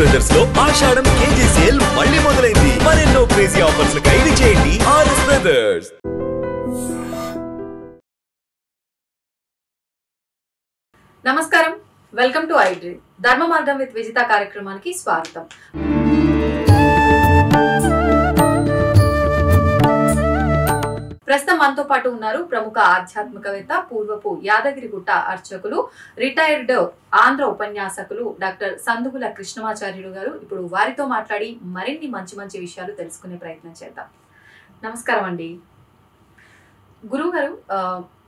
Brothers లో ఆషాఢం KG sale మళ్ళీ మొదలైంది. మరెన్నో క్రేజీ ఆఫర్స్ ఖైదీ చేయండి ఆర్ఎస్ బ్రదర్స్. నమస్కారం, వెల్కమ్ టు ఐ డ్రీమ్. ధర్మ మార్గం విత్ విజిత కార్యక్రమానికి స్వాగతం. ప్రస్తుతం మనతో పాటు ఉన్నారు ప్రముఖ ఆధ్యాత్మికవేత్త, పూర్వపు యాదగిరిగుట్ట అర్చకులు, రిటైర్డ్ ఆంధ్ర ఉపన్యాసకులు డాక్టర్ సందుగుల కృష్ణమాచార్యులు గారు. ఇప్పుడు వారితో మాట్లాడి మరిన్ని మంచి మంచి విషయాలు తెలుసుకునే ప్రయత్నం చేద్దాం. నమస్కారం అండి. గురువు గారు,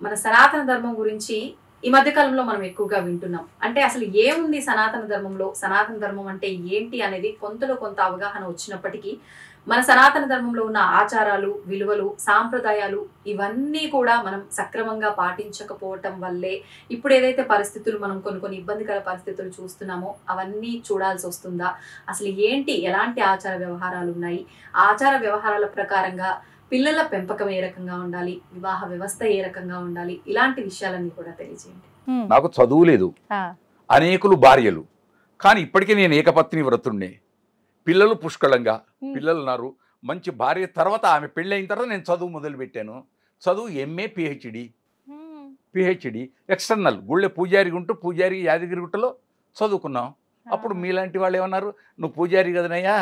మన సనాతన ధర్మం గురించి ఈ మధ్య కాలంలో మనం ఎక్కువగా వింటున్నాం. అంటే అసలు ఏముంది సనాతన ధర్మంలో, సనాతన ధర్మం అంటే ఏంటి అనేది కొంతలో కొంత అవగాహన వచ్చినప్పటికీ మన సనాతన ధర్మంలో ఉన్న ఆచారాలు, విలువలు, సాంప్రదాయాలు ఇవన్నీ కూడా మనం సక్రమంగా పాటించకపోవటం వల్లే ఇప్పుడు ఏదైతే పరిస్థితులు మనం కొన్ని ఇబ్బందికర పరిస్థితులు చూస్తున్నామో అవన్నీ చూడాల్సి వస్తుందా? అసలు ఏంటి, ఎలాంటి ఆచార వ్యవహారాలు ఉన్నాయి, ఆచార వ్యవహారాల ప్రకారంగా పిల్లల పెంపకం ఏ రకంగా ఉండాలి, వివాహ వ్యవస్థ ఏ రకంగా ఉండాలి, ఇలాంటి విషయాలన్నీ కూడా తెలియజేయండి. నాకు చదువు లేదు, అనేకులు భార్యలు, కానీ ఇప్పటికీ నేను ఏకపత్ని వ్రతుణ్ణి. పిల్లలు పుష్కలంగా, పిల్లలు ఉన్నారు, మంచి భార్య. తర్వాత ఆమె పెళ్ళి అయిన తర్వాత నేను చదువు మొదలుపెట్టాను. చదువు ఎంఏ పిహెచ్డి ఎక్స్టర్నల్. గుళ్ళె పూజారి ఉంటూ పూజారి యాదగిరిగుట్టలో చదువుకున్నాం. అప్పుడు మీలాంటి వాళ్ళు ఏమన్నారు, నువ్వు పూజారి కదనయ్యా,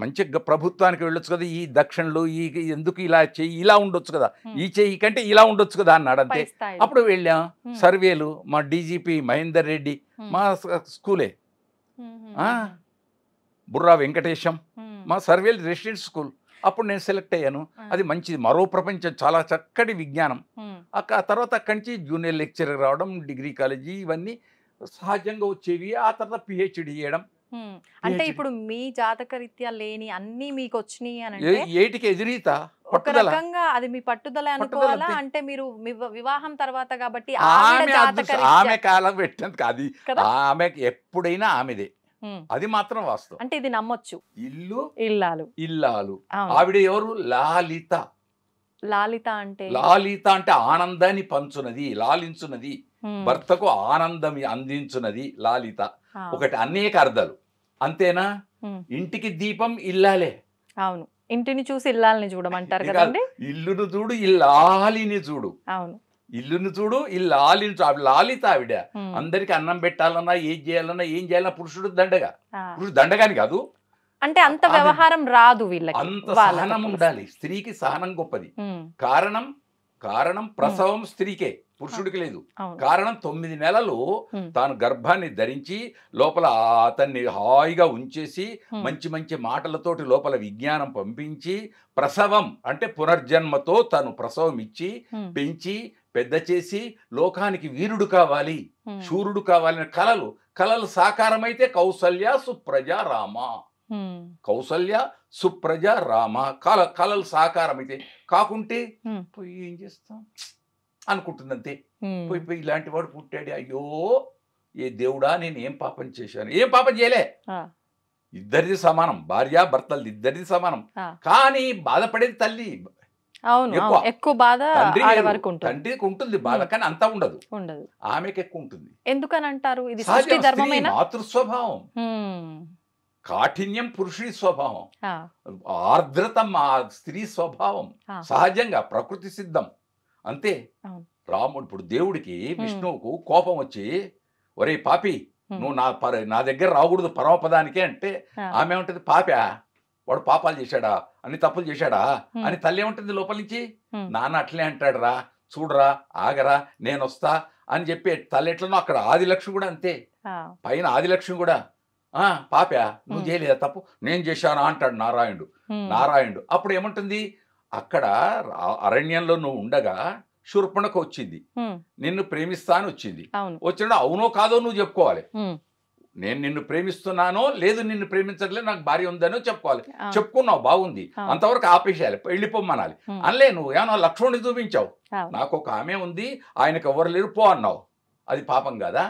మంచి ప్రభుత్వానికి వెళ్ళొచ్చు కదా, ఈ దక్షిణలు ఈ ఎందుకు ఇలా చెయ్యి, ఇలా ఉండొచ్చు కదా, ఈ చెయ్యి కంటే ఇలా ఉండొచ్చు కదా అన్నాడు. అంతే. అప్పుడు వెళ్ళాం సర్వేలు. మా డీజీపీ మహేందర్ రెడ్డి మా స్కూలే, బుర్రా వెంకటేశం మా సర్వేలు రెసిడెంట్ స్కూల్. అప్పుడు నేను సెలెక్ట్ అయ్యాను. అది మంచిది, మరో ప్రపంచం, చాలా చక్కటి విజ్ఞానం. ఆ తర్వాత అక్కడి నుంచి జూనియర్ లెక్చరర్ రావడం, డిగ్రీ కాలేజీ, ఇవన్నీ సహజంగా వచ్చేవి. ఆ తర్వాత పిహెచ్డి చేయడం. అంటే ఇప్పుడు మీ జాతక రీత్యా లేని అన్ని మీకు వచ్చినాయి అని అంటే ఏటికి ఎదురీత ఒక రకంగా అది మీ పట్టుదల అనుకోవాలా? అంటే మీరు వివాహం తర్వాత కాబట్టి ఆమె కాలం పెట్టేందుకు అది ఆమెకి ఎప్పుడైనా ఆమెదే, అది మాత్రం వాస్తవం. అంటే ఇది నమ్మొచ్చు. ఇల్లాలు ఆవిడ ఎవరు? లాలిత. లాలిత అంటే ఆనందాన్ని పంచునది, లాలించున్నది, భర్తకు ఆనందం అందించున్నది లాలిత. ఒకటి అనేక అర్థాలు. అంతేనా? ఇంటికి దీపం ఇల్లాలే. అవును, ఇంటిని చూసి ఇల్లాలని చూడమంటారు కదండి. ఇల్లును చూడు, ఇల్లాలిని చూడు. అవును, ఇల్లును చూడు, ఇల్లాలిని చూడు. లాలిత ఆవిడ. అందరికి అన్నం పెట్టాలన్నా, ఏం చేయాలన్నా పురుషుడు దండగా. పురుషుడు దండగాని కాదు, అంటే అంత వ్యవహారం రాదు వీళ్ళకి. అంత సహనం ఉండాలి. స్త్రీకి సహనం గొప్పది. కారణం ప్రసవం స్త్రీకే, పురుషుడికి లేదు. కారణం 9 నెలలు తాను గర్భాన్ని ధరించి లోపల అతన్ని హాయిగా ఉంచేసి మంచి మంచి మాటలతోటి లోపల విజ్ఞానం పంపించి, ప్రసవం అంటే పునర్జన్మతో తను ప్రసవం ఇచ్చి పెంచి పెద్ద చేసి లోకానికి వీరుడు కావాలి, శూరుడు కావాలని కలలు సాకారమైతే కౌసల్య సుప్రజ రామ. కౌసల్య సుప్రజ రామ కలలు సాకారమైతే. కాకుంటే పోయి ఏం చేస్తాం అనుకుంటుంది అంతే. పోయి ఇలాంటి వాడు పుట్టాడు, అయ్యో ఏ దేవుడా నేను ఏం పాపం చేశాను. ఏం పాపం చేయలే, ఇద్దరిది సమానం, భార్య భర్తలది ఇద్దరిది సమానం. కానీ బాధపడేది తల్లి. ఎక్కువ బాధ తండ్రికి ఉంటుంది బాధ, కానీ అంతా ఉండదు, ఆమెకి ఎక్కువ ఉంటుంది. ఎందుకని అంటారు? ఇది మాతృస్వభావం. కాఠిన్యం పురుషుడి స్వభావం, ఆర్ద్రత మా స్త్రీ స్వభావం. సహజంగా ప్రకృతి సిద్ధం అంతే. రాముడు ఇప్పుడు దేవుడికి విష్ణువుకు కోపం వచ్చి, ఒరే పాపి నువ్వు నా దగ్గర రాకూడదు పరమపదానికే అంటే ఆమె ఏమంటది, పాపా వాడు పాపాలు చేశాడా, అన్ని తప్పులు చేశాడా అని. తల్లి ఏమంటుంది లోపల నుంచి, నాన్న అట్లే అంటాడు రా, చూడరా, ఆగరా, నేను వస్తా అని చెప్పి తల్లి ఎట్లనో అక్కడ ఆదిలక్ష్మి కూడా అంతే. పైన ఆదిలక్ష్మి కూడా పాపా నువ్వు చేయలేదా తప్పు, నేను చేశానా అంటాడు నారాయణుడు. అప్పుడు ఏమంటుంది, అక్కడ అరణ్యంలో నువ్వు ఉండగా శూర్పణకు వచ్చింది, నిన్ను ప్రేమిస్తా అని వచ్చింది. వచ్చినప్పుడు అవునో కాదో నువ్వు చెప్పుకోవాలి. నేను నిన్ను ప్రేమిస్తున్నానో లేదు, నిన్ను ప్రేమించట్లేదు, నాకు భార్య ఉందనో చెప్పుకోవాలి. చెప్పుకున్నావు, బాగుంది, అంతవరకు ఆపేసేయాలి, వెళ్ళిపోమ్మనాలి. అనలే, నువ్వు ఏమన్నా లక్ష్మణుని చూపించావు, నాకు ఒక ఆమె ఉంది, ఆయనకు ఎవరు లేరు, పో అన్నావు. అది పాపం కదా?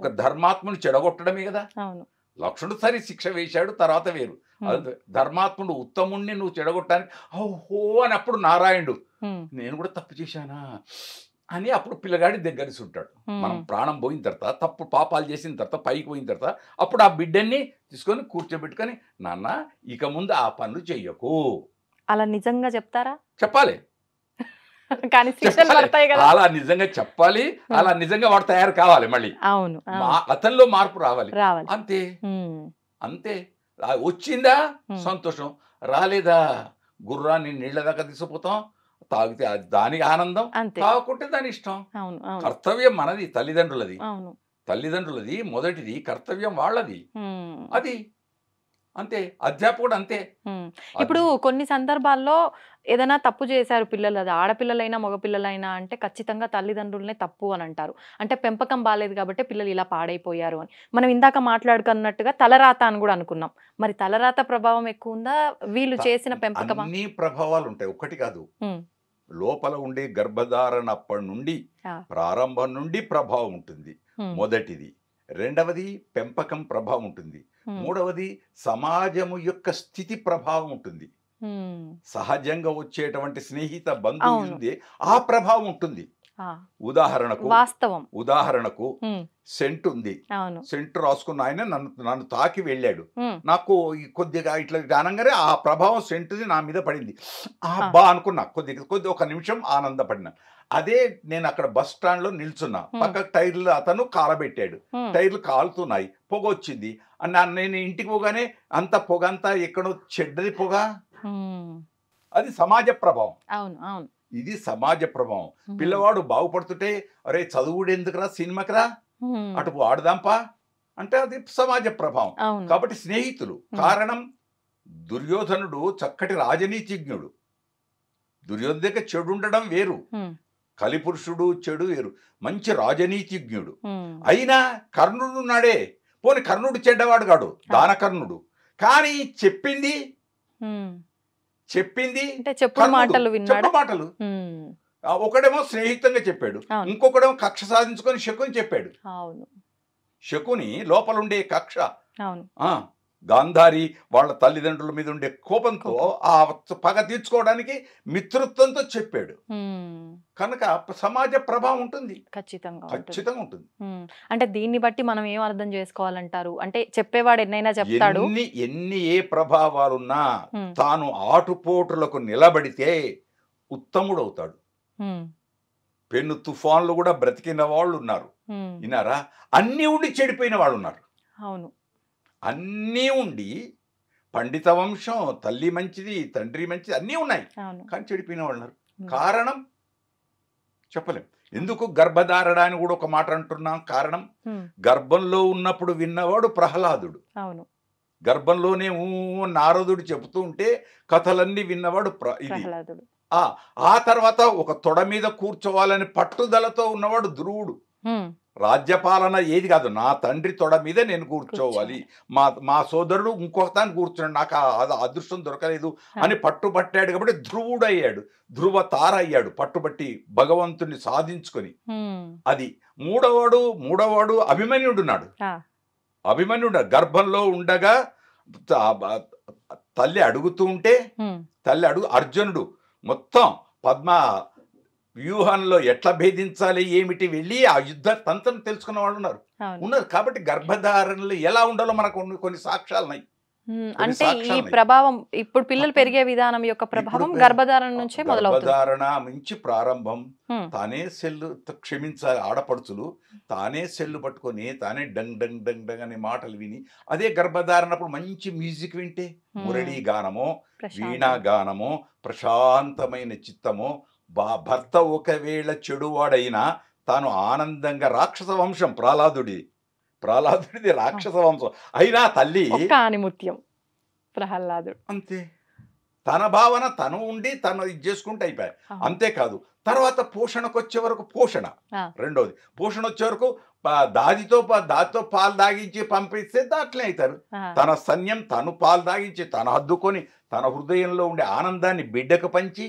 ఒక ధర్మాత్ముని చెడగొట్టడమే కదా. లక్ష్మణుడు సరి శిక్ష వేశాడు, తర్వాత వేరు. ధర్మాత్ముడు ఉత్తముణ్ణి నువ్వు చెడగొట్టడానికి ఓహో అని. అప్పుడు నారాయణుడు, నేను కూడా తప్పు చేశానా, అని అప్పుడు పిల్లగాడి దగ్గరికి ఉంటాడు. మనం ప్రాణం పోయిన తర్వాత, తప్పు పాపాలు చేసిన తర్వాత, పైకి పోయిన తర్వాత అప్పుడు ఆ బిడ్డని తీసుకొని కూర్చోబెట్టుకొని, నాన్న ఇక ముందు ఆ పనులు చెయ్యకు అలా నిజంగా చెప్తారా? చెప్పాలి. కానీ శిక్షలు పడతాయి కదా. అలా నిజంగా చెప్పాలి, అలా నిజంగా వాడు తయారు కావాలి. మళ్ళీ అవును, అతనిలో మార్పు రావాలి. అంతే ఉమ్, అంతే. వచ్చిందా ఉమ్, సంతోషం, రాలేదా గుర్రాన్ని నీళ్ళ దాకా తీసుకుపోతాం, తాగితే అది దానికి ఆనందం, అంతే. తాగుకుంటే దాని ఇష్టం. అవును, అవును, కర్తవ్యం మనది, తల్లిదండ్రులది. అవును. తల్లిదండ్రులది మొదటిది, కర్తవ్యం వాళ్ళది. ఉమ్, అది అంతే. అధ్యాపకుడు అంతే. ఉమ్. ఇప్పుడు కొన్ని సందర్భాల్లో ఏదైనా తప్పు చేశారు పిల్లలు, అది ఆడపిల్లలైనా మగపిల్లలైనా అంటే ఖచ్చితంగా తల్లిదండ్రులనే తప్పు అని అంటారు. అంటే పెంపకం బాలేదు కాబట్టి పిల్లలు ఇలా పాడైపోయారు అని. మనం ఇందాక మాట్లాడుకున్నట్టుగా తలరాత అని కూడా అనుకున్నాం. మరి తలరాత ప్రభావం ఎక్కువ ఉందా వీళ్ళు చేసిన పెంపకమా? అన్ని ప్రభావాలు ఉంటాయి, ఒకటి కాదు. ఉమ్, లోపల ఉండే గర్భధారణ అప్పటి నుండి, ప్రారంభం నుండి ప్రభావం ఉంటుంది. ఉమ్, మొదటిది. రెండవది పెంపకం ప్రభావం ఉంటుంది. మూడవది సమాజము యొక్క స్థితి ప్రభావం ఉంటుంది. ఉమ్, సహజంగా వచ్చేటువంటి స్నేహిత బంధువు ఉంది, ఆ ప్రభావం ఉంటుంది. ఉదాహరణకు సెంట్ ఉంది, సెంట్ రాసుకున్న ఆయన నన్ను తాకి వెళ్ళాడు, నాకు కొద్దిగా ఇట్లా గానంగానే ఆ ప్రభావం సెంటుది నా మీద పడింది. బా అనుకున్నా, కొద్ది ఒక నిమిషం ఆనందపడినా. అదే నేను అక్కడ బస్ స్టాండ్ లో నిల్చున్నా, పక్క టైర్లు అతను కాలబెట్టాడు, టైర్లు కాలుతున్నాయి, పొగ వచ్చింది. నేను ఇంటికి పోగానే అంత పొగ అంతా ఎక్కడో చెడ్డది పొగ. అది సమాజ ప్రభావం. ఇది సమాజ ప్రభావం. పిల్లవాడు బాగుపడుతుంటే అరే చదువుడు ఎందుకురా, సినిమాకిరా, అటు ఆడదాంపా అంటే అది సమాజ ప్రభావం. కాబట్టి స్నేహితులు కారణం. దుర్యోధనుడు చక్కటి రాజనీతిజ్ఞుడు. దుర్యోధన దగ్గర చెడు ఉండడం వేరు, కలిపురుషుడు చెడు వేరు, మంచి రాజనీతిజ్ఞుడు. అయినా కర్ణుడు ఉన్నాడే, పోని కర్ణుడు చెడ్డవాడు కాడు, దానకర్ణుడు. కానీ చెప్పింది మాటలు. ఒకడేమో స్నేహితంగా చెప్పాడు, ఇంకొకడేమో కక్ష సాధించుకొని శకుని చెప్పాడు. శకుని లోపలుండే కక్ష, గాంధారి వాళ్ళ తల్లిదండ్రుల మీద ఉండే కోపంతో ఆ పగ తీర్చుకోవడానికి మిత్రత్వంతో చెప్పాడు. కనుక సమాజ ప్రభావం ఉంటుంది, ఖచ్చితంగా ఉంటుంది. అంటే దీన్ని బట్టి మనం ఏం అర్థం చేసుకోవాలంటారు? అంటే చెప్పేవాడు ఎన్నైనా చెప్తాడు, ఎన్ని ఏ ప్రభావాలున్నా తాను ఆటుపోటులకు నిలబడితే ఉత్తముడు అవుతాడు. పెను తుఫాన్లు కూడా బ్రతికిన వాళ్ళు ఉన్నారు, విన్నారా? అన్ని ఉండి చెడిపోయిన వాళ్ళు ఉన్నారు. అవును, అన్నీ ఉండి పండిత వంశం, తల్లి మంచిది, తండ్రి మంచిది, అన్నీ ఉన్నాయి, కానీ చెడిపోయిన వాళ్ళు ఉన్నారు. కారణం చెప్పలేం. ఎందుకు గర్భధారణ అని కూడా ఒక మాట అంటున్నాం. కారణం, గర్భంలో ఉన్నప్పుడు విన్నవాడు ప్రహ్లాదుడు. గర్భంలోనే నారదుడు చెబుతూ ఉంటే కథలన్నీ విన్నవాడు ప్రహ్లాదుడు. ఆ తర్వాత ఒక తొడ మీద కూర్చోవాలని పట్టుదలతో ఉన్నవాడు ధ్రువుడు. రాజ్యపాలన ఏది కాదు, నా తండ్రి తొడ మీద నేను కూర్చోవాలి, మా సోదరుడు ఇంకొక తాను కూర్చున్నాడు, నాకు అదృష్టం దొరకలేదు అని పట్టుబట్టాడు. కాబట్టి ధ్రువుడు అయ్యాడు, ధ్రువ తార అయ్యాడు, పట్టుబట్టి భగవంతుని సాధించుకొని. అది మూడవాడు అభిమన్యుడున్నాడు. అభిమన్యుడు గర్భంలో ఉండగా తల్లి అడుగుతూ ఉంటే, అర్జునుడు మొత్తం పద్మ వ్యూహంలో ఎట్లా భేదించాలి ఏమిటి వెళ్ళి ఆ యుద్ధ తంత్రం తెలుసుకున్న వాళ్ళు ఉన్నారు. కాబట్టి గర్భధారణలు ఎలా ఉండాలో మనకు కొన్ని సాక్ష్యాలు ఉన్నాయి. అంటే ఈ ప్రభావం ఇప్పుడు పిల్లలు పెరిగే విధానం యొక్క ప్రభావం గర్భధారణ నుంచే మొదలవుతుంది. గర్భధారణ నుంచి ప్రారంభం. తానే సెల్లు, క్షమించాలి ఆడపడుచులు, తానే సెల్లు పట్టుకొని తానే డంగ్ డంగ్ డంగ్ డంగ్ అనే మాటలు విని, అదే గర్భధారణప్పుడు మంచి మ్యూజిక్ వింటే, మురళీ గానమో వీణా గానమో, ప్రశాంతమైన చిత్తమో, భర్త ఒకవేళ చెడువాడైనా తాను ఆనందంగా, రాక్షస వంశం ప్రహ్లాదుడిది రాక్షస వంశం అయినా తల్లి ఆనిముత్యం ప్రహ్లాదుడు అంతే. తన భావన తను ఉండి తను ఇది చేసుకుంటే అయిపోయాయి. అంతేకాదు తర్వాత పోషణకు వచ్చే వరకు రెండోది పోషణ వచ్చే వరకు దాదితో పాలు దాగించి పంపిస్తే దాంట్లే అవుతారు. తన సైన్యం తను పాలు దాగించి తను హద్దుకొని తన హృదయంలో ఉండే ఆనందాన్ని బిడ్డకు పంచి,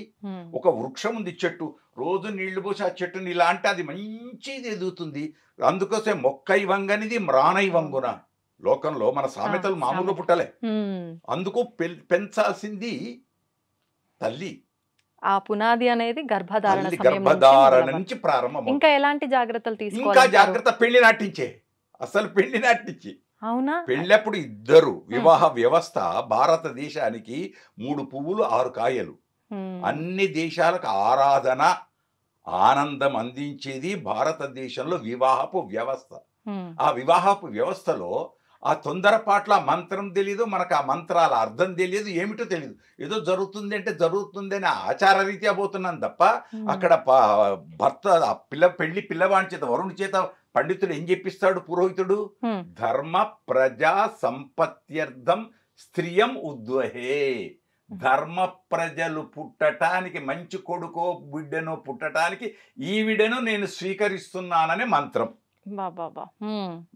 ఒక వృక్షం ఉంది చెట్టు, రోజు నీళ్లు పోసి ఆ చెట్టుని ఇలా అంటే అది మంచిది ఎదుగుతుంది. అందుకోసం మొక్కై వంగనిది మ్రానై వంగున. లోకంలో మన సామెతలు మామూలు పుట్టలే. అందుకు పెంచాల్సింది తల్లి. ఆ పునాది అనేది గర్భధారణ తల్లి సమయం నుంచి గర్భధారణ మొదలవ్వాలి. నుంచి ప్రారంభం. ఇంకా ఎలాంటి జాగ్రత్తలు ఇంకా తీసుకోవాలి? జాగ్రత్త పెళ్లి నాటించే, అసలు పెళ్లి నాటించి. అవునా? పెళ్ళప్పుడు ఇద్దరు వివాహ వ్యవస్థ భారతదేశానికి 3 పువ్వులు 6 కాయలు. అన్ని దేశాలకు ఆరాధన ఆనందం అందించేది భారతదేశంలో వివాహపు వ్యవస్థ. ఆ వివాహపు వ్యవస్థలో ఆ తొందరపాట్ల మంత్రం తెలియదు, మనకు ఆ మంత్రాల అర్థం తెలియదు, ఏమిటో తెలియదు. ఏదో జరుగుతుంది అంటే జరుగుతుంది అని ఆచార రీత్యా పోతున్నాను తప్ప అక్కడ భర్త పెళ్లి పిల్లవాడి చేత వరుణి చేత పండితుడు ఏం చెప్పిస్తాడు పురోహితుడు? ధర్మ ప్రజా సంపత్త్యర్థం స్త్రియం ఉద్వహే. ధర్మ ప్రజలు పుట్టటానికి, మంచి కొడుకో బిడ్డనో పుట్టటానికి ఈవిడను నేను స్వీకరిస్తున్నాననే మంత్రం.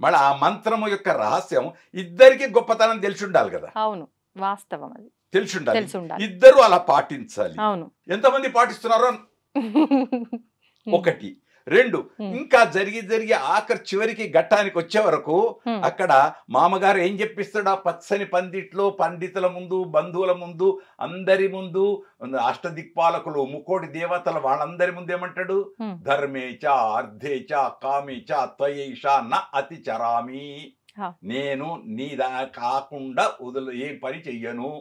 మళ్ళీ ఆ మంత్రము యొక్క రహస్యం ఇద్దరికి గొప్పతనం తెలిసి ఉండాలి కదా. అవును, వాస్తవం, అది తెలిసి ఉండాలి. ఇద్దరు అలా పాటించాలి. అవును. ఎంతమంది పాటిస్తున్నారో ఒకటి. 2, ఇంకా జరిగి ఆఖరి చివరికి ఘట్టానికి వచ్చే వరకు అక్కడ మామగారు ఏం చెప్పిస్తాడు? ఆ పచ్చని పందిట్లో పండితుల ముందు, బంధువుల ముందు, అందరి ముందు, అష్టదిక్పాలకులు, ముకోటి దేవతలు వాళ్ళందరి ముందు ఏమంటాడు? ధర్మేచ అర్ధేచ కామేచ త్వయేష న అతి చరామి. నేను నీదా కాకుండా ఏ పని చెయ్యను.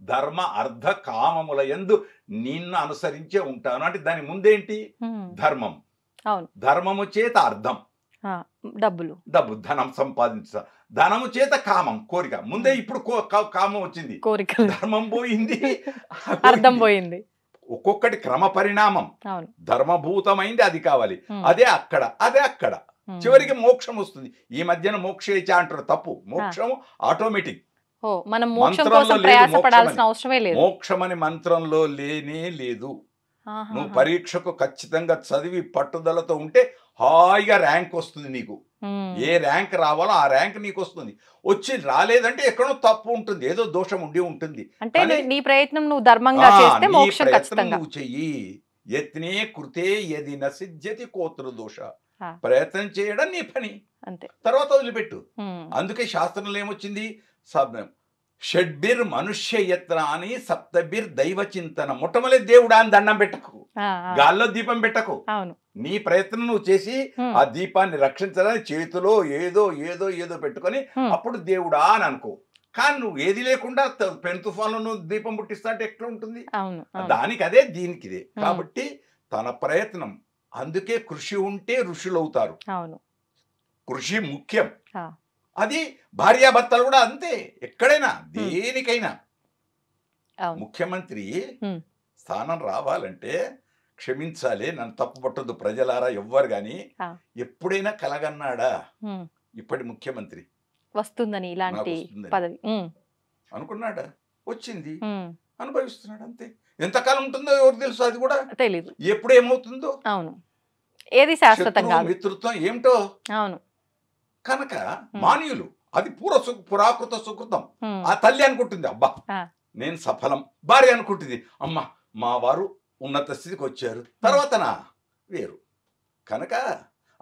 ధర్మ అర్ధ కామముల యందు నిన్ను అనుసరించే ఉంటాను. అంటే దాని ముందేంటి? ధర్మం. ధర్మము చేత అర్థం, డబ్బు ధనం సంపాదించ, ధనము చేత కామం కోరిక. ముందే ఇప్పుడు కామం వచ్చింది, కోరిక, ధర్మం పోయింది, అర్థం పోయింది. ఒక్కొక్కటి క్రమ పరిణామం. ధర్మభూతమైంది అది కావాలి, అదే అక్కడ చివరికి మోక్షం వస్తుంది. ఈ మధ్యన మోక్షేచ అంటారు, తప్పు. మోక్షము ఆటోమేటిక్. మోక్షం అని మంత్రంలో లేనే లేదు. నువ్వు పరీక్షకు ఖచ్చితంగా చదివి పట్టుదలతో ఉంటే హాయిగా ర్యాంక్ వస్తుంది నీకు. ఏ ర్యాంక్ రావాలో ఆ ర్యాంక్ నీకు వస్తుంది. వచ్చి రాలేదంటే ఎక్కడో తప్పు ఉంటుంది, ఏదో దోషం ఉండి ఉంటుంది. అంటే నీ ప్రయత్నం నువ్వు ధర్మంగా చేస్తే మోక్షం ఖచ్చితంగా నువ్వు చెయ్యి. యత్నే కృతే యది న సిద్ధ్యతి కోత్ర దోష. ప్రయత్నం చేయడం నీ పని, అంతే. తర్వాత వదిలిపెట్టు. అందుకే శాస్త్రంలో ఏమొచ్చింది? షడ్బిర్ మనుష్య యత్నాని సప్తబిర్ దైవ చింతన. మొట్టమొదటి దేవుడా అని దండం పెట్టకు, గాల్లో దీపం పెట్టకు. నీ ప్రయత్నం నువ్వు చేసి ఆ దీపాన్ని రక్షించడానికి చేతిలో ఏదో ఏదో ఏదో పెట్టుకొని అప్పుడు దేవుడా అని అనుకో. కానీ నువ్వు ఏది లేకుండా పెను తుఫాన్లో నువ్వు దీపం పుట్టిస్తా అంటే ఎట్లా ఉంటుంది? దానికి అదే, దీనికి ఇదే. కాబట్టి తన ప్రయత్నం. అందుకే కృషి ఉంటే ఋషులు అవుతారు. కృషి ముఖ్యం. అది భార్యాభర్తలు కూడా అంతే. ఎక్కడైనా దేనికైనా ముఖ్యమంత్రి స్థానం రావాలంటే క్షమించాలి, నన్ను తప్పు పట్టొద్దు ప్రజలారా ఎవ్వరు గాని. ఎప్పుడైనా కలగన్నాడా ఇప్పటి ముఖ్యమంత్రి వస్తుందని ఇలాంటి పదవి అనుకున్నాడా? వచ్చింది, అనుభవిస్తున్నాడు, అంతే. ఎంతకాలం ఉంటుందో ఎవరు తెలుసు? అది కూడా తెలీదు. ఎప్పుడు ఏమవుతుందో. అవును, ఏది శాశ్వతంగా మిత్రుత్వం ఏమిటో. అవును. కనుక మాన్యులు, అది పురాకృత సుకృతం. ఆ తల్లి అనుకుంటుంది, అబ్బా నేను సఫలం. భార్య అనుకుంటుంది, అమ్మ మా వారు ఉన్నత స్థితికి వచ్చారు, తర్వాతనా వేరు. కనుక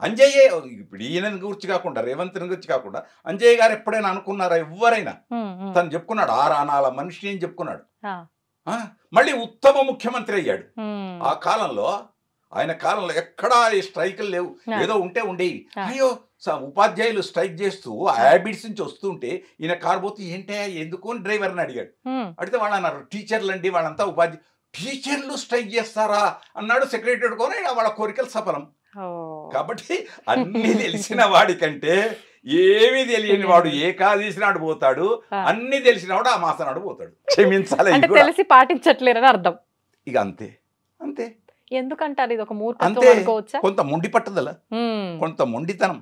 అంజయ్య, ఇప్పుడు ఈయన గురించి కాకుండా, రేవంత్ గురించి కాకుండా, అంజయ్య గారు ఎప్పుడైనా అనుకున్నారా? ఎవరైనా తను చెప్పుకున్నాడు, 6 ఆనాల మనిషి అని చెప్పుకున్నాడు. మళ్ళీ ఉత్తమ ముఖ్యమంత్రి అయ్యాడు. ఆ కాలంలో, ఆయన కాలంలో ఎక్కడా స్ట్రైకులు లేవు, ఏదో ఉంటే ఉండేవి. అయ్యో ఉపాధ్యాయులు స్ట్రైక్ చేస్తూ హ్యాబిట్స్ నుంచి వస్తుంటే ఈయన కారు పోతే ఏంటే ఎందుకు అని డ్రైవర్ని అడిగాడు. అడిగితే వాళ్ళు అన్నారు, టీచర్లు అండి వాళ్ళంతా ఉపాధ్యాయులు. టీచర్లు స్ట్రైక్ చేస్తారా అన్నాడు సెక్రటరీ కొని. వాళ్ళ కోరికలు సఫలం. కాబట్టి అన్ని తెలిసిన వాడికంటే ఏమీ తెలియని వాడు ఏకాదశి నాడు పోతాడు, అన్ని తెలిసిన వాడు ఆ మాసం నాడు పోతాడు. క్షమించాలి, తెలిసి పాటించట్లేరని అర్థం. ఇక అంతే అంతే. ఎందుకంటారు ఇది ఒక మూర్ఖత్వం అనుకోవచ్చా? కొంత మొండి పట్టుదల, కొంత మొండితనం.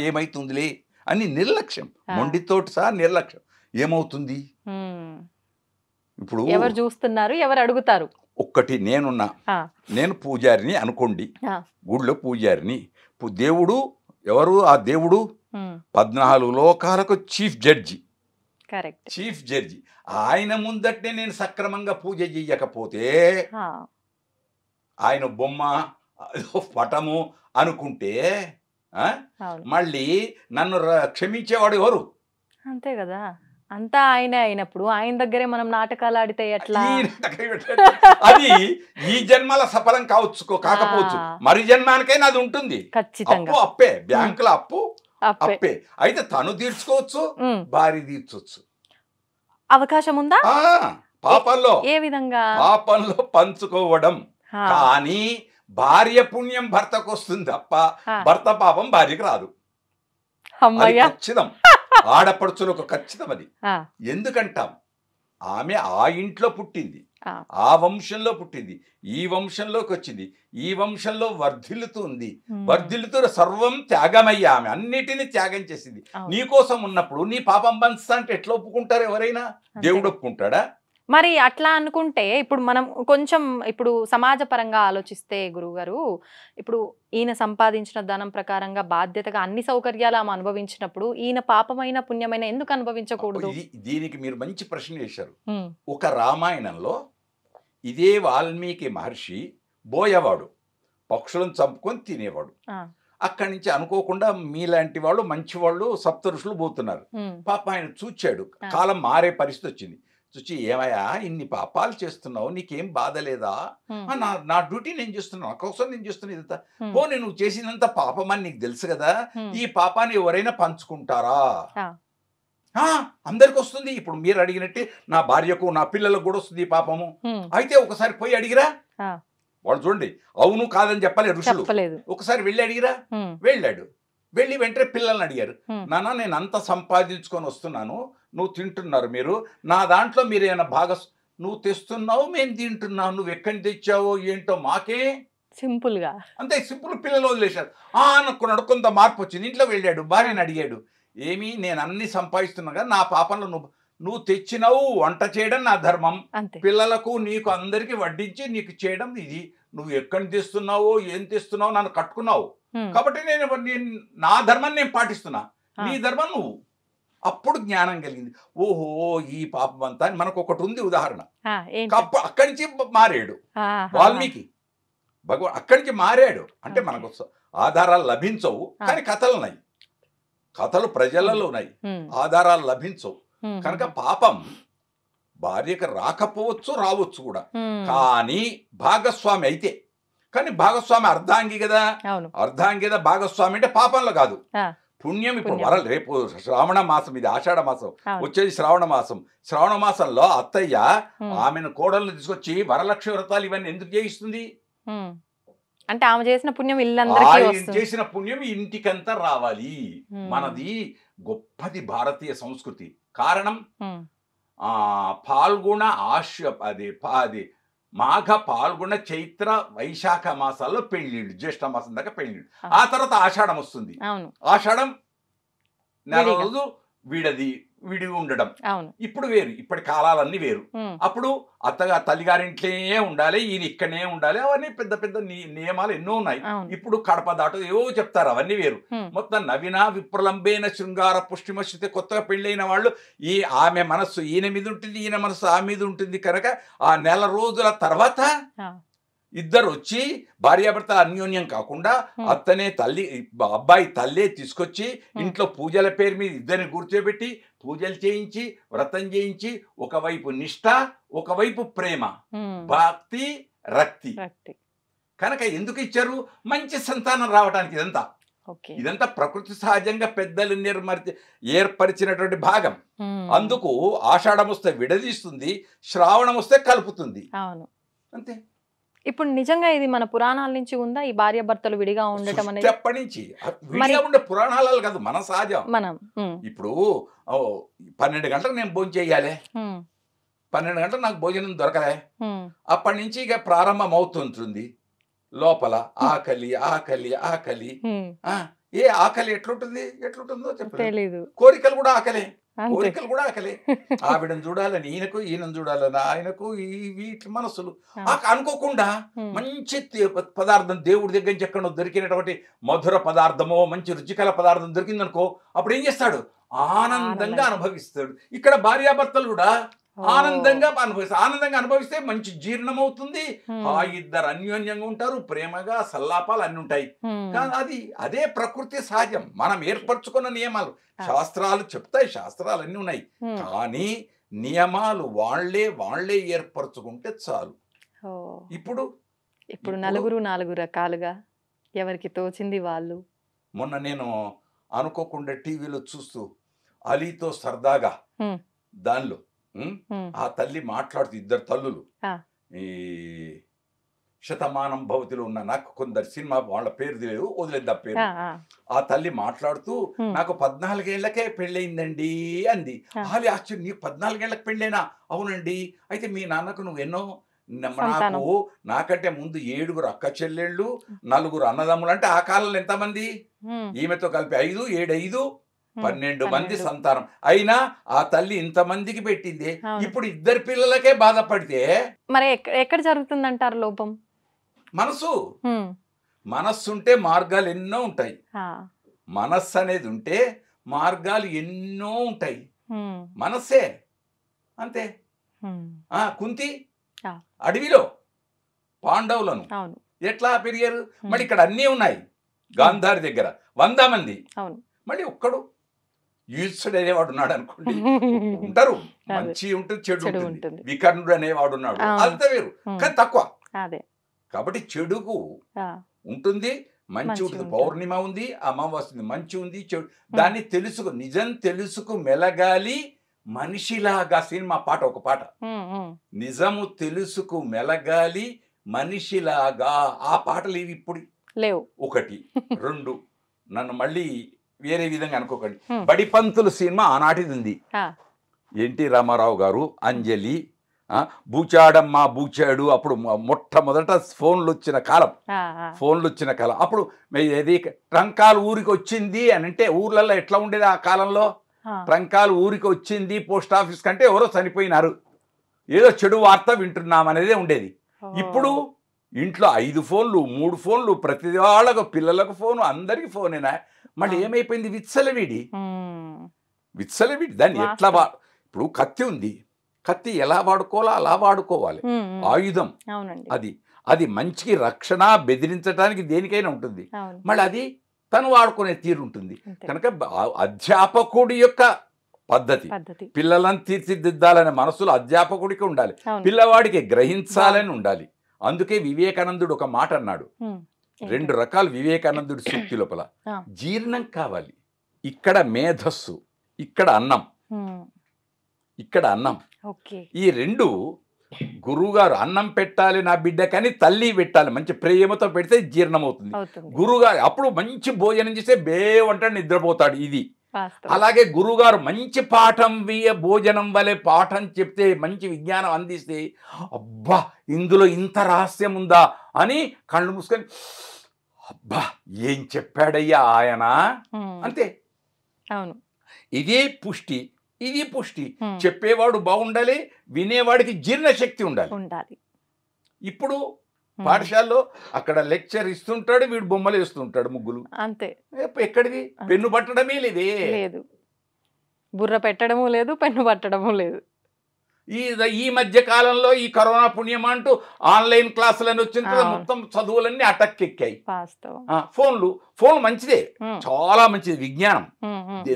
ఏమైతుందిలే అని నిర్లక్ష్యం, మొండితోటి సహా నిర్లక్ష్యం. ఏమవుతుంది ఇప్పుడు? ఎవరు చూస్తున్నారు, ఎవరు అడుగుతారు? ఒక్కటి నేనున్నా, నేను పూజారిని అనుకోండి, గుడిలో పూజారిని. దేవుడు ఎవరు? ఆ దేవుడు 14 లోకాలకు chief judge. Correct, chief judge. ఆయన ముందటే నేను సక్రమంగా పూజ చెయ్యకపోతే, ఆయన బొమ్మ పటము అనుకుంటే మళ్ళీ నన్ను క్షమించేవాడు ఎవరు? అంతే కదా. అంతా ఆయనే అయినప్పుడు ఆయన దగ్గరే మనం నాటకాలు ఆడితే ఎట్లా? అది ఈ జన్మల సఫలం కాకపోవచ్చు, మరి జన్మానికైనా అది ఉంటుంది. ఖచ్చితంగా అప్పు అప్పే, బ్యాంకుల అప్పు అప్పే. అయితే తను తీర్చుకోవచ్చు, భార్య తీర్చొచ్చు. అవకాశం ఉందా? పాపంలో ఏ విధంగా? పాపంలో పంచుకోవడం. కానీ భార్య పుణ్యం భర్తకు వస్తుంది తప్ప భర్త పాపం భార్యకు రాదు. ఖచ్చితం. ఆడపడుచులకు ఖచ్చితం అది. ఎందుకంటాం, ఆమె ఆ ఇంట్లో పుట్టింది, ఆ వంశంలో పుట్టింది, ఈ వంశంలోకి వచ్చింది, ఈ వంశంలో వర్ధిల్లుతుంది, వర్ధిల్లుతూ సర్వం త్యాగమయ్యా, ఆమె అన్నిటినీ త్యాగం చేసింది. నీకోసం ఉన్నప్పుడు నీ పాపం పంచుతా అంటే ఎట్లా ఒప్పుకుంటారు ఎవరైనా? దేవుడు ఒప్పుకుంటాడా? మరి అట్లా అనుకుంటే ఇప్పుడు మనం కొంచెం ఇప్పుడు సమాజపరంగా ఆలోచిస్తే గురువుగారు, ఇప్పుడు ఈయన సంపాదించిన ధనం ప్రకారంగా బాధ్యతగా అన్ని సౌకర్యాలు ఆమె అనుభవించినప్పుడు ఈయన పాపమైన పుణ్యమైన ఎందుకు అనుభవించకూడదు? దీనికి మీరు మంచి ప్రశ్న చేశారు. ఒక రామాయణంలో ఇదే వాల్మీకి మహర్షి బోయవాడు, పక్షులను చంపుకొని తినేవాడు. అక్కడి నుంచి అనుకోకుండా మీలాంటి వాళ్ళు మంచి వాళ్ళు సప్త ఋషులు పోతున్నారు. పాప ఆయన చూచాడు, కాలం మారే పరిస్థితి వచ్చింది. చూచి, ఏమయ్యా ఇన్ని పాపాలు చేస్తున్నావు, నీకేం బాధ లేదా? నా డ్యూటీ నేను చేస్తున్నా, నా కోసం నేను చేస్తున్నా, ఇదంతా పోనీ నువ్వు చేసినంత పాపం అని నీకు తెలుసు కదా, ఈ పాపాన్ని ఎవరైనా పంచుకుంటారా? అందరికి వస్తుంది. ఇప్పుడు మీరు అడిగినట్టే నా భార్యకు నా పిల్లలకు కూడా వస్తుంది ఈ పాపము. అయితే ఒకసారి పోయి అడిగిరా, వాళ్ళు చూడండి అవును కాదని చెప్పలే ఋషులు. ఒకసారి వెళ్ళి అడిగిరా, వెళ్ళాడు. వెళ్ళి వెంటనే పిల్లల్ని అడిగారు, నాన్న నేను అంత సంపాదించుకొని వస్తున్నాను, నువ్వు తింటున్నారు, మీరు నా దాంట్లో మీరు ఏమైనా నువ్వు తెస్తున్నావు, మేము తింటున్నావు, నువ్వు ఎక్కడి తెచ్చావో ఏంటో మాకే. సింపుల్ గా అంతే సింపుల్. పిల్లలు వదిలేశారు. అనుకున్నాడు, కొంత మార్పు వచ్చింది. ఇంట్లో వెళ్ళాడు, భార్యని అడిగాడు, ఏమి నేను అన్ని సంపాదిస్తున్నా కదా, నా పాపంలో నువ్వు తెచ్చినావు, వంట చేయడం నా ధర్మం, పిల్లలకు నీకు అందరికి వడ్డించి నీకు చేయడం ఇది, నువ్వు ఎక్కడి తెస్తున్నావో ఏం తెస్తున్నావో నన్ను కట్టుకున్నావు కాబట్టి నేను నా ధర్మాన్ని నేను పాటిస్తున్నా, నీ ధర్మం నువ్వు. అప్పుడు జ్ఞానం కలిగింది. ఓహో ఈ పాపం అంతా అని మనకు ఒకటి ఉంది ఉదాహరణ. అక్కడి నుంచి మారాడు వాల్మీకి భగవాన్, అక్కడి నుంచి మారాడు. అంటే మనకు ఆధారాలు లభించవు కానీ కథలు ఉన్నాయి, కథలు ప్రజలలో ఉన్నాయి, ఆధారాలు లభించవు. కనుక పాపం భార్యకు రాకపోవచ్చు, రావచ్చు కూడా. కానీ భాగస్వామి అయితే, కానీ భాగస్వామి అర్ధాంగి కదా, అర్ధాంగి కదా భాగస్వామి అంటే పాపంలో కాదు, పుణ్యం. ఇప్పుడు రేపు శ్రావణ మాసం, ఇది ఆషాఢ మాసం, వచ్చేది శ్రావణ మాసం. శ్రావణ మాసంలో అత్తయ్య ఆమెను కోడలను తీసుకొచ్చి వరలక్ష్మి వ్రతాలు ఇవన్నీ ఎందుకు చేయిస్తుంది? అంటే ఆమె చేసిన పుణ్యం ఇల్లందరికీ చేసిన పుణ్యం ఇంటికంతా రావాలి. మనది గొప్పది భారతీయ సంస్కృతి. కారణం పాల్గొన అది మాఘ పాల్గొన చైత్ర వైశాఖ మాసాల్లో పెళ్లిళ్ళు, జ్యేష్ఠ మాసం దాకా పెళ్లిళ్ళు. ఆ తర్వాత ఆషాఢం వస్తుంది. ఆషాఢం నెల రోజు విడి ఉండడం. ఇప్పుడు వేరు, ఇప్పటి కాలాలన్నీ వేరు. అప్పుడు అత్తగా తల్లిగారింట్లోనే ఉండాలి, ఈయన ఇక్కడనే ఉండాలి, అవన్నీ పెద్ద పెద్ద నియమాలు ఎన్నో ఉన్నాయి. ఇప్పుడు కడప దాటు ఏవో చెప్తారు, అవన్నీ వేరు. మొత్తం నవీన విప్రలంబేన శృంగార పుష్టిమశ్రుతి. కొత్తగా పెళ్ళైన వాళ్ళు ఆమె మనస్సు ఈయన మీద ఉంటుంది, ఈయన మనస్సు ఆ మీద ఉంటుంది. కనుక ఆ నెల రోజుల తర్వాత ఇద్దరు వచ్చి భార్యాభర్త అన్యోన్యం కాకుండా అత్తనే తల్లి అబ్బాయి తల్లే తీసుకొచ్చి ఇంట్లో పూజల పేరు మీద ఇద్దరిని కూర్చోబెట్టి పూజలు చేయించి వ్రతం చేయించి, ఒకవైపు నిష్ఠ, ఒకవైపు ప్రేమ, భక్తి, రక్తి. కనుక ఎందుకు ఇచ్చారు? మంచి సంతానం రావడానికి. ఇదంతా ప్రకృతి సహజంగా పెద్దలు ఏర్పరిచినటువంటి భాగం. అందుకు ఆషాఢం వస్తే విడదీస్తుంది, శ్రావణం వస్తే కలుపుతుంది, అంతే. ఇప్పుడు నిజంగా ఇది మన పురాణాల నుంచి ఉందా ఈ భార్య భర్తలు విడిగా ఉండటం అనేది? ఎప్పటి నుంచి విడిగా ఉండే పురాణాలు కాదు, మన సహజం. మనం ఇప్పుడు 12 గంటలకు నేను భోజనం చేయాలి, 12 గంటలకు నాకు భోజనం దొరకలే, అప్పటి నుంచి ఇక ప్రారంభం అవుతుంటుంది లోపల ఆకలి ఆకలి ఆకలి. ఏ ఆకలి ఎట్లుంటుందో చెప్పలేదు. కోరికలు కూడా ఆకలే, కోరికలు కూడా ఆకలే. ఆవిడని చూడాలని ఈయనకు, ఈయనను చూడాలని ఆయనకు, వీటి మనసులు. అనుకోకుండా మంచి పదార్థం దేవుడి దగ్గర నుంచి ఎక్కడో దొరికినటువంటి మధుర పదార్థమో మంచి రుచికర పదార్థం దొరికిందనుకో, అప్పుడు ఏం చేస్తాడు? ఆనందంగా అనుభవిస్తాడు. ఇక్కడ భార్యాభర్తలు కూడా ఆనందంగా అనుభవిస్తే మంచి జీర్ణం అవుతుంది. ఆ ఇద్దరు అన్యోన్యంగా ఉంటారు, ప్రేమగా సల్లాపాలు అన్ని ఉంటాయి. కానీ అదే ప్రకృతి సహజం, మనం ఏర్పరచుకున్న నియమాలు. శాస్త్రాలు చెప్తాయి, శాస్త్రాలు అన్ని ఉన్నాయి, కానీ నియమాలు వాళ్ళే ఏర్పరచుకుంటే చాలు. ఇప్పుడు నలుగురు 4 రకాలుగా ఎవరికి తోచింది వాళ్ళు. మొన్న నేను అనుకోకుండా టీవీలో చూస్తూ అలీతో సరదాగా దానిలో ఆ తల్లి మాట్లాడుతూ, ఇద్దరు తల్లులు, ఈ శతమానం భవతిలో ఉన్న, నాకు కొందరు సినిమా వాళ్ళ పేరు తెలియదు, వదిలేద్దా పేరు. ఆ తల్లి మాట్లాడుతూ నాకు 14 ఏళ్లకే పెళ్ళయిందండి అంది. ఆలి ఆశ్చర్యం, నీకు 14 ఏళ్లకు పెళ్ళైనా? అవునండి. అయితే మీ నాన్నకు నువ్వు ఎన్నో? నాకంటే ముందు 7 అక్క చెల్లెళ్ళు, 4 అన్నదమ్ములు. అంటే ఆ కాలంలో ఎంతమంది? ఈమెతో కలిపి 5, 7, 5, 12 మంది సంతానం. అయినా ఆ తల్లి ఇంతమందికి పెట్టింది. ఇప్పుడు 2 పిల్లలకే బాధపడితే మరి ఎక్కడ జరుగుతుందంటారు లోపం? మనస్సు ఉంటే మార్గాలు ఎన్నో ఉంటాయి. మనస్సు అనేది ఉంటే మార్గాలు ఎన్నో ఉంటాయి. మనస్సే అంతే. కుంతి అడవిలో పాండవులను ఎట్లా పెరిగారు? మళ్ళీ ఇక్కడ అన్నీ ఉన్నాయి. గాంధారి దగ్గర 100 మంది, మళ్ళీ ఒక్కడు యూసుడు అనేవాడు ఉన్నాడు అనుకోండి. ఉంటారు, మంచి ఉంటుంది, చెడు ఉంటుంది. వికర్ణుడు అనేవాడు ఉన్నాడు, అంత వేరు, కానీ తక్కువ. కాబట్టి చెడుకు ఉంటుంది, మంచి ఉంటుంది. పౌర్ణిమ ఉంది, అమావాస్య ఉంది, మంచి ఉంది, చెడు. దాన్ని నిజం తెలుసుకు మెలగాలి మనిషిలాగా. సినిమా పాట, ఒక పాట, నిజము తెలుసుకు మెలగాలి మనిషిలాగా. ఆ పాటలు ఇవి ఇప్పుడు లేవు. 1, 2 నన్ను మళ్ళీ వేరే విధంగా అనుకోకండి. బడిపంతులు సినిమా ఆనాటిది ఉంది. ఎన్టీ రామారావు గారు, అంజలి, బూచాడమ్మ బూచాడు. అప్పుడు మొట్టమొదట ఫోన్లు వచ్చిన కాలం. అప్పుడు ఏది ట్రంకాలు ఊరికి వచ్చింది అని అంటే ఊర్లలో ఎట్లా ఉండేది ఆ కాలంలో? ట్రంకాలు ఊరికి వచ్చింది పోస్ట్ ఆఫీస్ కంటే ఎవరో చనిపోయినారు, ఏదో చెడు వార్త వింటున్నాం అనేదే ఉండేది. ఇప్పుడు ఇంట్లో 5 ఫోన్లు, 3 ఫోన్లు, ప్రతి వాళ్ళకు, పిల్లలకు ఫోను, అందరికి ఫోనేనా. మళ్ళీ ఏమైపోయింది? విచ్చలవిడి. దాన్ని ఎట్లా ఇప్పుడు కత్తి ఉంది, కత్తి ఎలా వాడుకోవాలో అలా వాడుకోవాలి. ఆయుధం అది మంచికి రక్షణ, బెదిరించడానికి దేనికైనా ఉంటుంది. మళ్ళీ అది తను వాడుకునే తీరు ఉంటుంది. కనుక అధ్యాపకుడి యొక్క పద్ధతి, పిల్లలను తీర్చిదిద్దాలనే మనసులో అధ్యాపకుడికి ఉండాలి, పిల్లవాడికి గ్రహించాలని ఉండాలి. అందుకే వివేకానందుడు ఒక మాట అన్నాడు. 2 రకాలు వివేకానందుడి సూక్తి లోపల. జీర్ణం కావాలి, ఇక్కడ మేధస్సు, ఇక్కడ అన్నం. ఈ 2 గురువుగారు అన్నం పెట్టాలి నా బిడ్డకని తల్లి పెట్టాలి, మంచి ప్రేమతో పెడితే జీర్ణం అవుతుంది. గురువుగారు అప్పుడు మంచి భోజనం చేస్తే బేవంటాడు, నిద్రపోతాడు. ఇది అలాగే గురువుగారు మంచి పాఠం భోజనం వలె పాఠం చెప్తే, మంచి విజ్ఞానం అందిస్తే, అబ్బా ఇందులో ఇంత రహస్యం ఉందా అని కళ్ళు మూసుకొని, అబ్బా ఏం చెప్పాడయ్యా ఆయన, అంతే. ఇదే పుష్టి, ఇది పుష్టి. చెప్పేవాడు బాగుండాలి, వినేవాడికి జీర్ణశక్తి ఉండాలి. ఇప్పుడు పాఠశాలలో అక్కడ లెక్చర్ ఇస్తుంటాడు, వీడు బొమ్మలు వేస్తుంటాడు, ముగ్గులు, అంతే. ఎక్కడిది? పెన్ను పట్టడమే లేదు, బుర్ర పెట్టడము లేదు, పెన్ను పట్టడము లేదు. ఈ మధ్య కాలంలో ఈ కరోనా పుణ్యం అంటూ ఆన్లైన్ క్లాసులని వచ్చిన తర్వాత మొత్తం చదువులన్నీ అటక్కెక్కాయి. ఫోన్ మంచిదే, చాలా మంచిది. విజ్ఞానం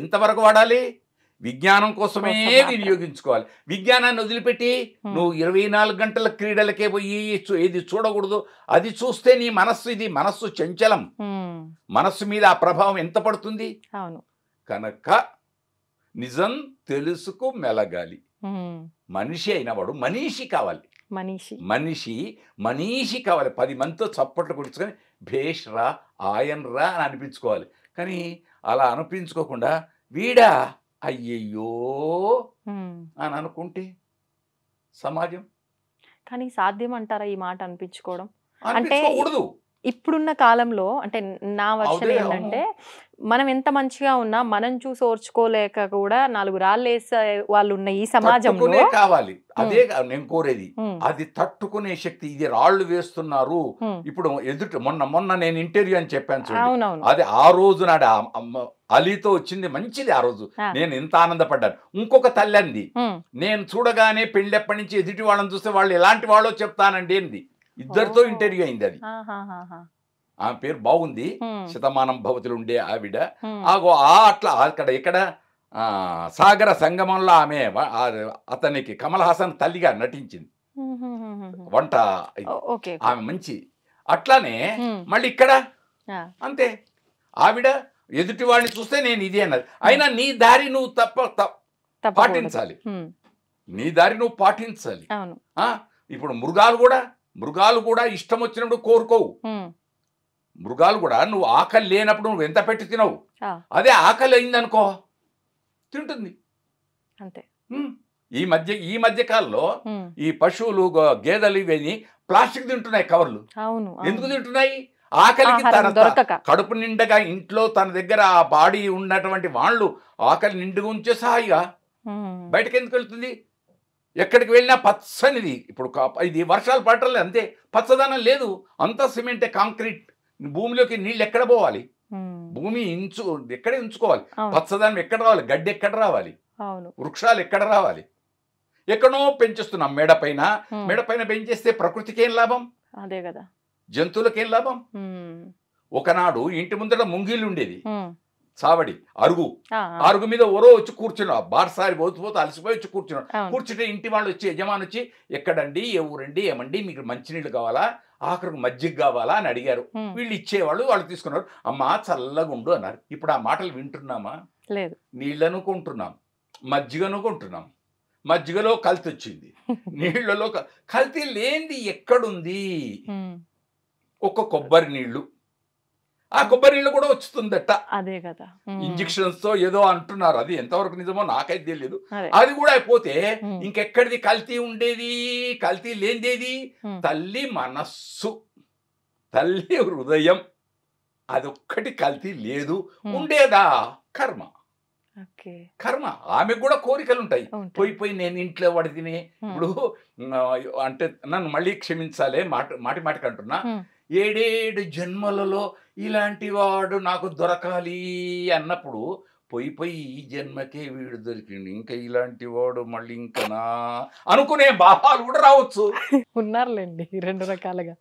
ఎంతవరకు వాడాలి? విజ్ఞానం కోసమే వినియోగించుకోవాలి. విజ్ఞానాన్ని వదిలిపెట్టి నువ్వు 24 గంటల క్రీడలకే పోయి ఏది చూడకూడదు. అది చూస్తే నీ మనస్సు చంచలం, మనస్సు మీద ఆ ప్రభావం ఎంత పడుతుంది? కనుక నిజం తెలుసుకు మెలగాలి. మనిషి అయినవాడు మనీషి కావాలి, మనీషి కావాలి. 10 మందితో చప్పట్లు కొడుచుకొని భేష్ రా, ఆయన్ రా అని అనిపించుకోవాలి. కానీ అలా అనిపించుకోకుండా వీడా అయ్యయ్యో అని అనుకుంటే సమాజం. కానీ సాధ్యం అంటారా ఈ మాట అనిపించుకోవడం? అనిపించుకోకూడదు. ఇప్పుడున్న కాలంలో అంటే నా వర్షన్ అవునే, ఏంటంటే మనం ఎంత మంచిగా ఉన్నా మనం చూసి ఓర్చుకోలేక కూడా 4 రాళ్ళు వేసే వాళ్ళు ఉన్న ఈ సమాజంలో తట్టుకునే కావాలి. అదే నేను కోరేది. అది తట్టుకునే శక్తి. ఇది రాళ్ళు వేస్తున్నారు. ఇప్పుడు మొన్న నేను ఇంటర్వ్యూ అని చెప్పాను చూడండి. అవునవును. అది ఆ రోజు నాడు అలీతో వచ్చింది మంచిది. ఆ రోజు నేను ఎంత ఆనందపడ్డాను. ఇంకొక తల్లి అంది, నేను చూడగానే పెళ్ళెప్పటి నుంచి ఎదుటి వాళ్ళని చూస్తే వాళ్ళు ఎలాంటి వాళ్ళో చెప్తానండి ఏంది. ఇద్దరితో ఇంటర్వ్యూ అయింది అది. ఆమె పేరు బాగుంది, శతమానం భవతులు ఉండే ఆవిడ. అట్లా అక్కడ ఇక్కడ సాగర సంగమంలో ఆమె అతనికి కమల్ హాసన్ తల్లిగా నటించింది. వంట ఆమె మంచి. అట్లానే మళ్ళీ ఇక్కడ అంతే, ఆవిడ ఎదుటి వాడిని చూస్తే నేను ఇది అన్నది. అయినా నీ దారి నువ్వు పాటించాలి. నీ దారి నువ్వు పాటించాలి. ఇప్పుడు మృగాలు కూడా ఇష్టం వచ్చినప్పుడు కోరుకోవు. మృగాలు కూడా నువ్వు ఆకలి లేనప్పుడు నువ్వు ఎంత పెట్టి తినవు. అదే ఆకలి అయిందనుకో తింటుంది అంతే. ఈ మధ్య కాలంలో ఈ పశువులు గేదెలు ఇవన్నీ ప్లాస్టిక్ తింటున్నాయి కవర్లు. ఎందుకు తింటున్నాయి? ఆకలికి కడుపు నిండగా ఇంట్లో తన దగ్గర ఆ బాడీ ఉన్నటువంటి వాళ్ళు ఆకలి నిండుగా ఉంచే సహాయిగా బయటకు ఎందుకు వెళ్తుంది? ఎక్కడికి వెళ్ళినా పచ్చనిది. ఇప్పుడు ఇది వర్షాలు పడటం అంతే, పచ్చదనం లేదు. అంతా సిమెంటే, కాంక్రీట్. భూమిలోకి నీళ్ళు ఎక్కడ పోవాలి? భూమి ఎక్కడ ఉంచుకోవాలి? పచ్చదనం ఎక్కడ రావాలి? గడ్డి ఎక్కడ రావాలి? వృక్షాలు ఎక్కడ రావాలి? ఎక్కడో పెంచేస్తున్నాం మెడపైన పెంచేస్తే ప్రకృతికి ఏం లాభం? అదే కదా. జంతువులకేం లాభం? ఒకనాడు ఇంటి ముందర ముంగిళ్ళు ఉండేది, చావడి అరుగు మీద ఓరో వచ్చి కూర్చున్నావు. బాటసారి పోతూ అలసిపోయి వచ్చి కూర్చుంటే ఇంటి వాళ్ళు వచ్చి యజమాని వచ్చి, ఎక్కడండి, ఏ ఊరండి, ఏమండి మీకు మంచినీళ్ళు కావాలా, ఆఖరికి మజ్జిగ కావాలా అని అడిగారు. వీళ్ళు ఇచ్చేవాళ్ళు, వాళ్ళు తీసుకున్నారు. అమ్మా చల్లగుండు అన్నారు. ఇప్పుడు ఆ మాటలు వింటున్నామా? లేదు. నీళ్ళను కొంటున్నాం, మజ్జిగను కొంటున్నాం. మజ్జిగలో కల్తీ వచ్చింది, నీళ్లలో కల్తీ లేనిది ఎక్కడుంది? ఒక కొబ్బరి నీళ్లు, ఆ కొబ్బరి నీళ్ళు కూడా వస్తుందట. అదే కదా, ఇంజక్షన్స్ తో ఏదో అంటున్నారు. అది ఎంతవరకు నిజమో నాకైతే తెలియదు. అది కూడా అయిపోతే ఇంకెక్కడిది కల్తీ ఉండేది? కల్తీ లేనిదేది తల్లి మనస్సు, తల్లి హృదయం. అదొక్కటి కల్తీ లేదు. ఉండేదా కర్మ. కర్మ. ఆమెకు కూడా కోరికలు ఉంటాయి. పోయి నేను ఇంట్లో వాడి తిని, ఇప్పుడు అంటే నన్ను మళ్ళీ క్షమించాలే మాటికి అంటున్నా, 7 జన్మలలో ఇలాంటి వాడు నాకు దొరకాలి అన్నప్పుడు పోయి ఈ జన్మకే వీడు దొరికిండు, ఇంకా ఇలాంటి వాడు మళ్ళీ ఇంకనా అనుకునే భావాలు కూడా రావచ్చు. ఉన్నారులేండి 2 రకాలుగా.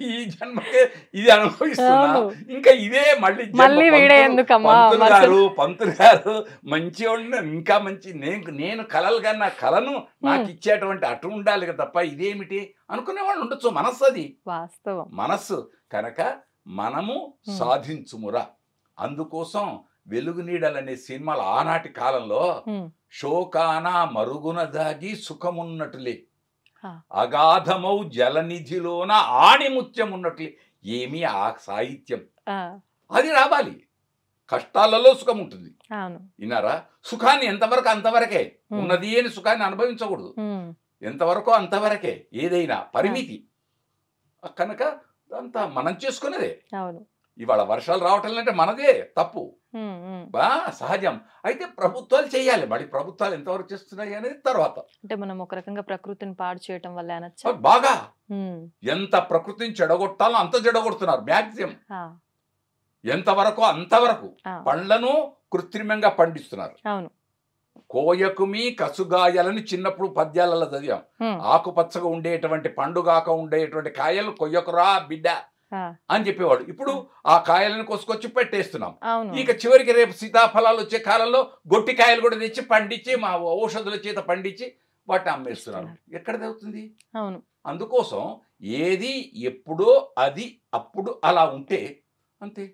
ఈ జన్మకే ఇది అనుభవిస్తున్నా, ఇంకా ఇదే మళ్ళీ పంతులు గారు మంచి ఇంకా మంచి, నేను కలలు కన్నా కలను నాకు ఇచ్చేటువంటి అటు ఉండాలి కదా తప్ప ఇదేమిటి అనుకునే వాళ్ళు ఉండొచ్చు. మనస్సు, అది వాస్తవం. మనస్సు కనుక మనము సాధించుమురా. అందుకోసం వెలుగు నీడలనే సినిమాలు ఆనాటి కాలంలో శోకాన మరుగున దాగి సుఖమున్నట్టులే, అగాధమౌ జలనిధిలోన ఆణిముత్యం ఉన్నట్లే. ఏమి ఆ సాహిత్యం, అది రావాలి. కష్టాలలో సుఖం ఉంటుంది. విన్నారా? సుఖాన్ని ఎంతవరకు అంతవరకే ఉన్నది అని సుఖాన్ని అనుభవించకూడదు. ఎంతవరకు అంతవరకే, ఏదైనా పరిమితి. కనుక అంతా మనం చేసుకునేదే. ఇవాళ వర్షాలు రావటం అంటే మనదే తప్పు, సహజం. అయితే ప్రభుత్వాలు చేయాలి. మరి ప్రభుత్వాలు ఎంతవరకు చేస్తున్నాయి అనేది తర్వాత. అంటే మనం ఒక రకంగా ప్రకృతిని పాడు చేయటం వల్ల బాగా ఎంత ప్రకృతిని చెడగొట్టాలో అంత చెడగొడుతున్నారు. మ్యాక్సిమం ఎంతవరకు అంతవరకు పండ్లను కృత్రిమంగా పండిస్తున్నారు. కోయకుమి కసుగాయలని చిన్నప్పుడు పద్యాలలో చదివాం. ఆకుపచ్చగా ఉండేటువంటి పండుగాక ఉండేటువంటి కాయలు కొయ్యకురా బిడ్డ అని చెప్పేవాడు. ఇప్పుడు ఆ కాయలను కోసుకొచ్చి పెట్టేస్తున్నాం. ఇక చివరికి రేపు సీతాఫలాలు వచ్చే కాలంలో గొట్టి కాయలు కూడా తెచ్చి పండించి మా ఔషధుల చేత పండించి వాటిని అమ్మేస్తున్నారు. ఎక్కడ అవుతుంది? అందుకోసం ఏది ఎప్పుడో అది అప్పుడు అలా ఉంటే అంతే.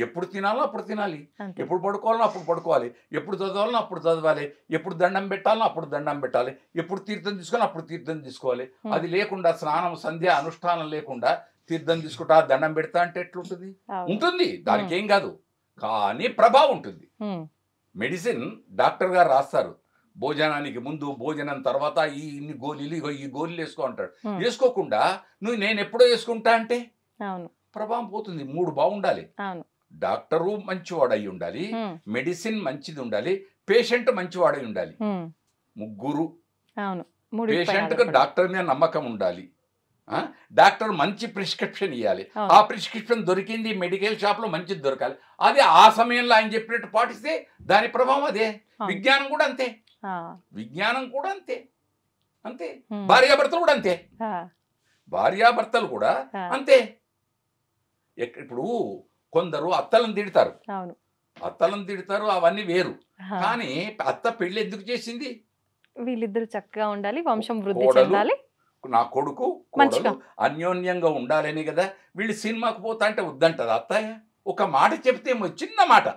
ఎప్పుడు తినాలో అప్పుడు తినాలి, ఎప్పుడు పడుకోవాలో అప్పుడు పడుకోవాలి, ఎప్పుడు చదవాలో అప్పుడు చదవాలి, ఎప్పుడు దండం పెట్టాలో అప్పుడు దండం పెట్టాలి, ఎప్పుడు తీర్థం తీసుకోవాలో అప్పుడు తీర్థం తీసుకోవాలి. అది లేకుండా స్నానం సంధ్య అనుష్ఠానం లేకుండా తీర్థం తీసుకుంటా దండం పెడతా అంటే ఎట్లుంటుంది? ఉంటుంది, దానికి ఏం కాదు, కానీ ప్రభావం ఉంటుంది. మెడిసిన్ డాక్టర్ గారు రాస్తారు, భోజనానికి ముందు భోజనం తర్వాత ఇన్ని గోళీలు ఈ గోళీలు వేసుకో అంటాడు. వేసుకోకుండా నువ్వు నేను ఎప్పుడో వేసుకుంటా అంటే ప్రభావం పోతుంది. 3 బాగుండాలి. డాక్టరు మంచివాడు అయి ఉండాలి, మెడిసిన్ మంచిది ఉండాలి, పేషెంట్ మంచివాడై ఉండాలి. 3. పేషెంట్ కు డాక్టర్ మీద నమ్మకం ఉండాలి, డాక్టర్ మంచి ప్రిస్క్రిప్షన్ ఇవ్వాలి, ఆ ప్రిస్క్రిప్షన్ దొరికింది మెడికల్ షాప్ లో మంచిది దొరకాలి. అది ఆ సమయంలో ఆయన చెప్పినట్టు పాటిస్తే దాని ప్రభావం అదే. విజ్ఞానం కూడా అంతే, విజ్ఞానం కూడా అంతే అంతే. భార్యాభర్తలు కూడా అంతే, భార్యాభర్తలు కూడా అంతే. ఇప్పుడు కొందరు అత్తలను తిడతారు, అవన్నీ వేరు. కానీ అత్త పెళ్లి ఎందుకు చేసింది? వీళ్ళిద్దరు చక్కగా ఉండాలి, వంశం వృద్ధి చెందాలి, నా కొడుకు కోడలు అన్యోన్యంగా ఉండాలని కదా. వీళ్ళు సినిమాకు పోతా అంటే వద్దంటది అత్తయ్య. ఒక మాట చెప్తే చిన్న మాట,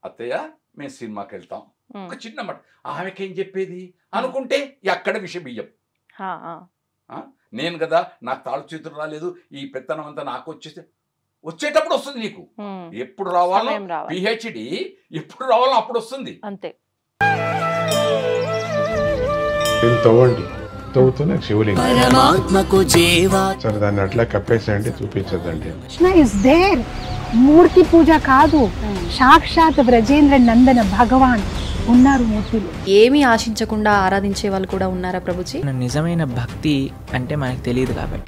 అత్తయ్య మేము సినిమాకి వెళ్తాం, ఒక చిన్న మాట. ఆమెకేం చెప్పేది అనుకుంటే అక్కడ విషయం బియ్యం. నేను కదా నాకు తాళు చేతులు రాలేదు, ఈ పెత్తనం అంతా నాకు వచ్చేటప్పుడు వస్తుంది. నీకు ఎప్పుడు రావాలో పిహెచ్డి ఎప్పుడు రావాలో అప్పుడు వస్తుంది అంతే. తవ్వుతూనే శివలింగం సరే దాన్ని అట్లా కప్పేసేయండి, చూపించదండి. మూర్తి పూజ కాదు, సాక్షాత్ బ్రజేంద్ర నందన భగవాన్ ఉన్నారు మూర్తిలో. ఏమీ ఆశించకుండా ఆరాధించే వాళ్ళు కూడా ఉన్నారా ప్రభుజీ? నిజమైన భక్తి అంటే మనకు తెలియదు కాబట్టి